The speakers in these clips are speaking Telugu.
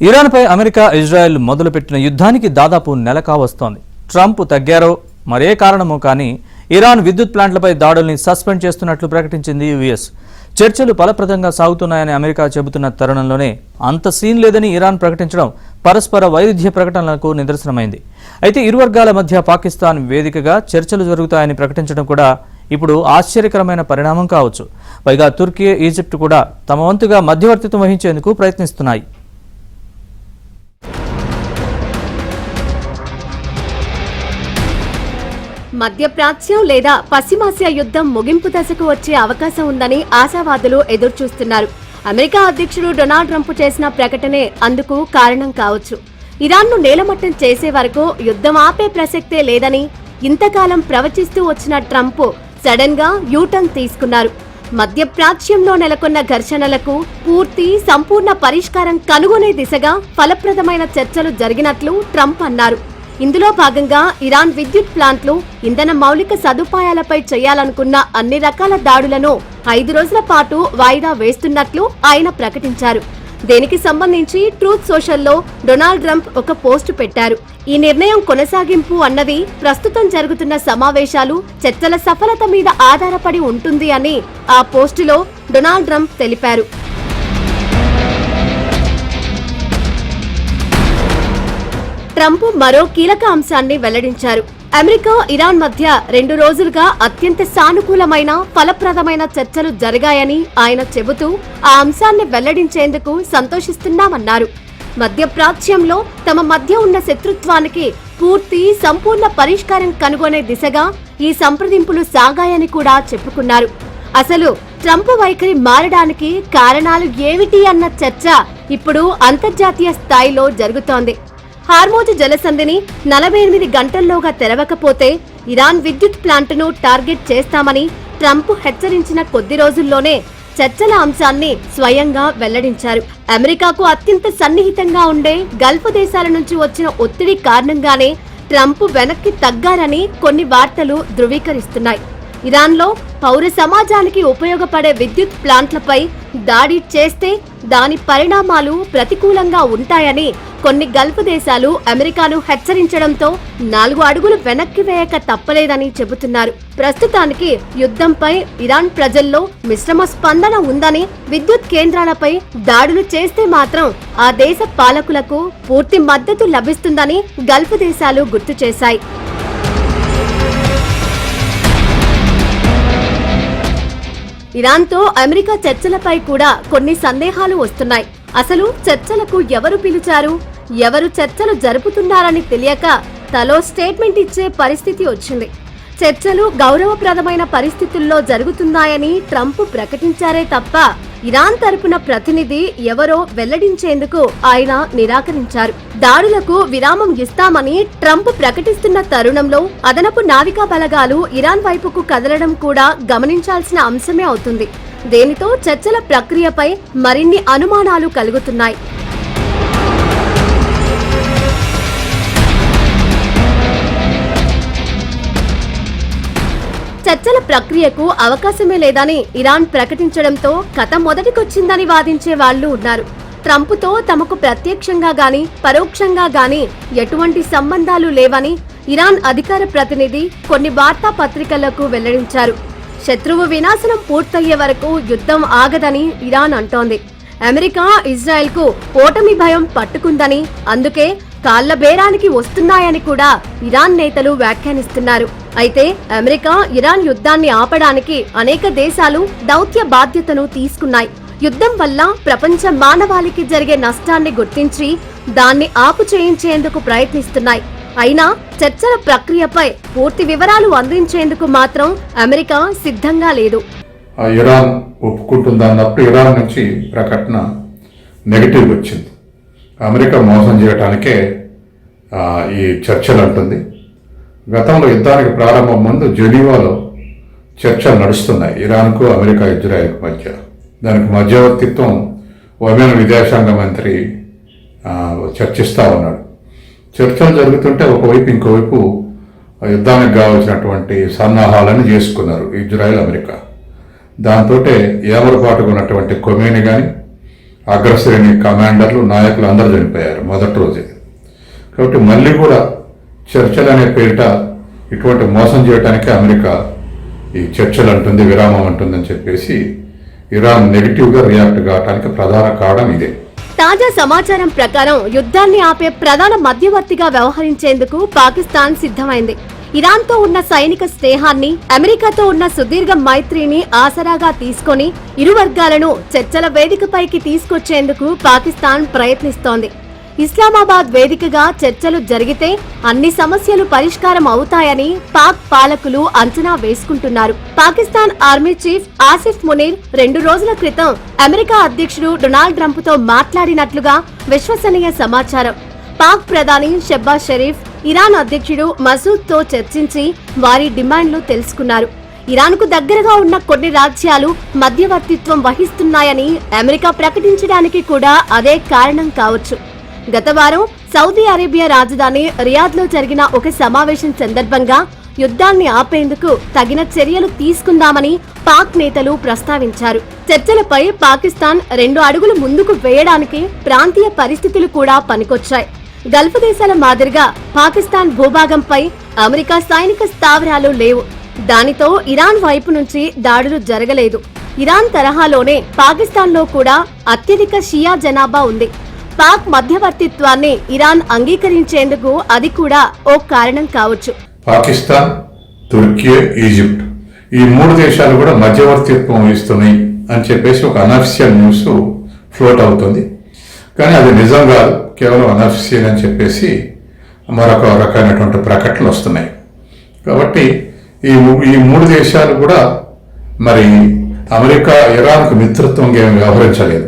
ఇరాన్పై అమెరికా ఇజ్రాయెల్ మొదలుపెట్టిన యుద్ధానికి దాదాపు నెల కావస్తోంది. ట్రంప్ తగ్గారో మరే కారణమో కానీ ఇరాన్ విద్యుత్ ప్లాంట్లపై దాడుల్ని సస్పెండ్ చేస్తున్నట్లు ప్రకటించింది యుఎస్. చర్చలు ఫలప్రదంగా సాగుతున్నాయని అమెరికా చెబుతున్న తరుణంలోనే అంత సీన్ లేదని ఇరాన్ ప్రకటించడం పరస్పర వైరుధ్య ప్రకటనలకు నిదర్శనమైంది. అయితే ఇరు వర్గాల మధ్య పాకిస్తాన్ వేదికగా చర్చలు జరుగుతాయని ప్రకటించడం కూడా ఇప్పుడు ఆశ్చర్యకరమైన పరిణామం కావచ్చు. పైగా తుర్కీ, ఈజిప్ట్ కూడా తమ వంతుగా మధ్యవర్తిత్వం వహించేందుకు ప్రయత్నిస్తున్నాయి. మధ్యప్రాచ్యం లేదా పశ్చిమాసియా యుద్ధం ముగింపు దశకు వచ్చే అవకాశం ఉందని ఆశావాదులు ఎదురుచూస్తున్నారు. అమెరికా అధ్యక్షుడు డొనాల్డ్ ట్రంప్ చేసిన ప్రకటనే అందుకు కారణం కావచ్చు. ఇరాన్ను నేలమట్టం చేసే వరకు యుద్ధం ఆపే ప్రసక్తే లేదని ఇంతకాలం ప్రవచిస్తూ వచ్చిన ట్రంప్ సడన్ గా యూటర్న్ తీసుకున్నారు. మధ్యప్రాచ్యంలో నెలకొన్న ఘర్షణలకు సంపూర్ణ పరిష్కారం కనుగొనే దిశగా ఫలప్రదమైన చర్చలు జరిగినట్లు ట్రంప్ అన్నారు. ఇందులో భాగంగా ఇరాన్ విద్యుత్ ప్లాంట్లు, ఇంధన మౌలిక సదుపాయాలపై చేయాలనుకున్న అన్ని రకాల దాడులను 5 రోజుల పాటు వాయిదా వేస్తున్నట్లు ఆయన ప్రకటించారు. దీనికి సంబంధించి ట్రూత్ సోషల్లో డొనాల్డ్ ట్రంప్ ఒక పోస్టు పెట్టారు. ఈ నిర్ణయం కొనసాగింపు అన్నది ప్రస్తుతం జరుగుతున్న సమావేశాలు, చర్చల సఫలత మీద ఆధారపడి ఉంటుంది అని ఆ పోస్టులో డొనాల్డ్ ట్రంప్ తెలిపారు. ట్రంప్ మరో కీలక అంశాన్ని వెల్లడించారు. అమెరికా, ఇరాన్ మధ్య 2 రోజులుగా అత్యంత సానుకూలమైన, ఫలప్రదమైన చర్చలు జరిగాయని ఆయన చెబుతూ ఆ అంశాన్ని వెల్లడించేందుకు సంతోషిస్తున్నామన్నారు. మధ్యప్రాచ్యంలో తమ మధ్య ఉన్న శత్రుత్వానికి సంపూర్ణ పరిష్కారం కనుగొనే దిశగా ఈ సంప్రదింపులు సాగాయని కూడా చెప్పుకున్నారు. అసలు ట్రంప్ వైఖరి మారడానికి కారణాలు ఏమిటి అన్న చర్చ ఇప్పుడు అంతర్జాతీయ స్థాయిలో జరుగుతోంది. హార్మోజ్ జలసంధిని 48 గంటల్లోగా తెరవకపోతే ఇరాన్ విద్యుత్ ప్లాంట్ను టార్గెట్ చేస్తామని ట్రంప్ హెచ్చరించిన కొద్ది రోజుల్లోనే చర్చల అంశాన్ని స్వయంగా వెల్లడించారు. అమెరికాకు అత్యంత సన్నిహితంగా ఉండే గల్ఫ్ దేశాల నుంచి వచ్చిన ఒత్తిడి కారణంగానే ట్రంప్ వెనక్కి తగ్గారని కొన్ని వార్తలు ధృవీకరిస్తున్నాయి. ఇరాన్లో పౌర సమాజానికి ఉపయోగపడే విద్యుత్ ప్లాంట్లపై దాడి చేస్తే దాని పరిణామాలు ప్రతికూలంగా ఉంటాయని కొన్ని గల్ఫ్ దేశాలు అమెరికాను హెచ్చరించడంతో 4 అడుగులు వెనక్కి వేయక తప్పలేదని చెబుతున్నారు. ప్రస్తుతానికి యుద్ధంపై ఇరాన్ ప్రజల్లో మిశ్రమ స్పందన ఉందని, విద్యుత్ కేంద్రాలపై దాడులు చేస్తే మాత్రం ఆ దేశ పాలకులకు పూర్తి మద్దతు లభిస్తుందని గల్ఫ్ దేశాలు గుర్తు చేశాయి. ఇరాన్తో అమెరికా చర్చలపై కూడా కొన్ని సందేహాలు వస్తున్నాయి. అసలు చర్చలకు ఎవరు పిలిచారు, ఎవరు చర్చలు జరుపుతున్నారని తెలియక తలో స్టేట్మెంట్ ఇచ్చే పరిస్థితి వచ్చింది. చర్చలు గౌరవప్రదమైన పరిస్థితుల్లో జరుగుతున్నాయని ట్రంప్ ప్రకటించారే తప్ప ఇరాన్ తరపున ప్రతినిధి ఎవరో వెల్లడించేందుకు ఆయన నిరాకరించారు. దాడులకు విరామం ఇస్తామని ట్రంప్ ప్రకటిస్తున్న తరుణంలో అదనపు నావికా బలగాలు ఇరాన్ వైపుకు కదలడం కూడా గమనించాల్సిన అంశమే అవుతుంది. దీనితో చర్చల ప్రక్రియపై మరిన్ని అనుమానాలు కలుగుతున్నాయి. చర్చల ప్రక్రియకు అవకాశమే లేదని ఇరాన్ ప్రకటించడంతో కథ మొదటికొచ్చిందని వాదించే వాళ్లు ఉన్నారు. ట్రంప్తో తమకు ప్రత్యక్షంగా గాని పరోక్షంగా గాని ఎటువంటి సంబంధాలు లేవని ఇరాన్ అధికార ప్రతినిధి కొన్ని వార్తాపత్రికలకు వెల్లడించారు. శత్రువు వినాశనం పూర్తయ్యే వరకు యుద్ధం ఆగదని ఇరాన్ అంటోంది. అమెరికా, ఇజ్రాయెల్కు ఓటమి భయం పట్టుకుందని, అందుకే కాళ్ల బేరానికి వస్తున్నాయని కూడా ఇరాన్ నేతలు వ్యాఖ్యానిస్తున్నారు. అయితే అమెరికా, ఇరాన్ యుద్ధాన్ని ఆపడానికి అనేక దేశాలు దౌత్య బాధ్యతను తీసుకున్నాయి. యుద్ధం వల్ల ప్రపంచ మానవాళికి జరిగే నష్టాన్ని గుర్తించి దాన్ని ఆపు చేయించేందుకు ప్రయత్నిస్తున్నాయి. అయినా చర్చల ప్రక్రియపై పూర్తి వివరాలు అందించేందుకు మాత్రం అమెరికా సిద్ధంగా లేదు. ఇరాన్ ఒప్పుకుంటుందన్నప్పుడు ఇరాన్ నుంచి ప్రకటన నెగిటివ్ వచ్చింది. అమెరికా మోసం చేయడానికే ఈ చర్చలు అంటుంది. గతంలో యుద్ధానికి ప్రారంభం ముందు జెనీవాలో చర్చలు నడుస్తున్నాయి ఇరాన్కు, అమెరికా, ఇజ్రాయెల్కు మధ్య. దానికి మధ్యవర్తిత్వం ఒమెన్ విదేశాంగ మంత్రి చర్చిస్తూ ఉన్నాడు. చర్చలు జరుగుతుంటే ఒకవైపు ఇంకోవైపు యుద్ధానికి కావాల్సినటువంటి సన్నాహాలను చేసుకున్నారు ఇజ్రాయెల్, అమెరికా. దాంతో ఏమరపాటుగా ఉన్నటువంటి ఖొమేని కానీ అగ్రశ్రేణి కమాండర్లు, నాయకులు అందరూ చనిపోయారు మొదటి రోజే. కాబట్టి మళ్ళీ కూడా చర్చలు అనే పేరిట ఇటువంటి మోసం చేయడానికి అమెరికా ఈ చర్చలు అంటుంది, విరామం అంటుందని చెప్పేసి ఇరాన్ నెగిటివ్గా రియాక్ట్ కావడానికి ప్రధాన కారణం ఇదే. తాజా సమాచారం ప్రకారం యుద్ధాన్ని ఆపే ప్రధాన మధ్యవర్తిగా వ్యవహరించేందుకు పాకిస్తాన్ సిద్ధమైంది. ఇరాన్తో ఉన్న సైనిక స్నేహాన్ని, అమెరికాతో ఉన్న సుదీర్ఘ మైత్రిని ఆసరాగా తీసుకొని ఇరు వర్గాలను చర్చల వేదికపైకి తీసుకొచ్చేందుకు పాకిస్తాన్ ప్రయత్నిస్తోంది. ఇస్లామాబాద్ వేదికగా చర్చలు జరిగితే అన్ని సమస్యలు పరిష్కారం అవుతాయని పాక్ పాలకులు అంచనా వేసుకుంటున్నారు. పాకిస్తాన్ ఆర్మీ చీఫ్ ఆసిఫ్ మునీర్ 2 రోజుల క్రితం అమెరికా అధ్యక్షుడు డొనాల్డ్ ట్రంప్ తో మాట్లాడినట్లుగా విశ్వసనీయ సమాచారం. పాక్ ప్రధాని షెహబాజ్ షరీఫ్ ఇరాన్ అధ్యక్షుడు మసూద్ తో చర్చించి వారి డిమాండ్లు తెలుసుకున్నారు. ఇరాన్ కు దగ్గరగా ఉన్న కొన్ని రాజ్యాలు మధ్యవర్తిత్వం వహిస్తున్నాయని అమెరికా ప్రకటించడానికి కూడా అదే కారణం కావచ్చు. గత వారం సౌదీ అరేబియా రాజధాని రియాద్ లో జరిగిన ఒక సమావేశం సందర్భంగా యుద్ధాన్ని ఆపేందుకు తగిన చర్యలు తీసుకుందామని పాక్ నేతలు ప్రస్తావించారు. చర్చలపై పాకిస్తాన్ 2 అడుగులు ముందుకు వేయడానికి ప్రాంతీయ పరిస్థితులు కూడా పనికొచ్చాయి. గల్ఫ్ దేశాల మాదిరిగా పాకిస్తాన్ భూభాగంపై అమెరికా సైనిక స్థావరాలు లేవు. దానితో ఇరాన్ వైపు నుంచి దాడులు జరగలేదు. ఇరాన్ తరహాలోనే పాకిస్తాన్లో కూడా అత్యధిక షియా జనాభా ఉంది. పాక్ మధ్యవర్తిత్వాన్ని ఇరాన్ అంగీకరించేందుకు అది కూడా ఓ కారణం కావచ్చు. పాకిస్తాన్, తుర్కీ, ఈజిప్ట్ ఈ 3 దేశాలు కూడా మధ్యవర్తిత్వం వహిస్తున్నాయి అని చెప్పేసి ఒక అనఫిషియల్ న్యూస్ ఫ్లోట్ అవుతుంది. కానీ అది నిజం కాదు, కేవలం అనఫిషియల్ అని చెప్పేసి మరొక రకమైనటువంటి ప్రకటనలు వస్తున్నాయి. కాబట్టి ఈ 3 దేశాలు కూడా మరి అమెరికా ఇరాన్కు మిత్రత్వంగా ఏమి వ్యవహరించలేదు.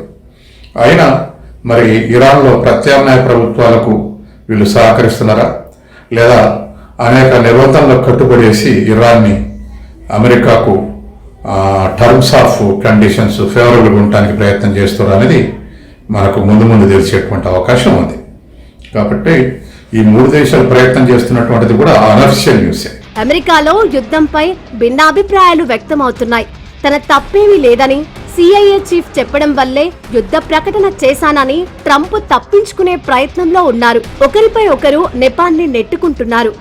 అయినా మరి ఇరాన్లో ప్రత్యామ్నాయ ప్రభుత్వాలకు వీళ్ళు సహకరిస్తున్నారా, లేదా అనేక నిబంధనలకు కట్టుబడేసి ఇరాన్ని అమెరికాకు టర్మ్స్ ఆఫ్ కండిషన్స్ ఫేవరబుల్గా ఉండడానికి ప్రయత్నం చేస్తారు అనేది మనకు ముందు తెలిసేటువంటి అవకాశం ఉంది. కాబట్టి ఈ 3 దేశాలు ప్రయత్నం చేస్తున్నటువంటిది కూడా అనఫిషియల్ న్యూసే. అమెరికాలో యుద్ధంపై భిన్నాభిప్రాయాలు వ్యక్తమవుతున్నాయి. తన తప్పేమీ లేదని సిఐఏ చీఫ్ చెప్పడం వల్లే యుద్ధ ప్రకటన చేశానని ట్రంప్ తప్పించుకునే ప్రయత్నంలో ఉన్నారు. ఒకరిపై ఒకరు నెపాన్ని నెట్టుకుంటున్నారు.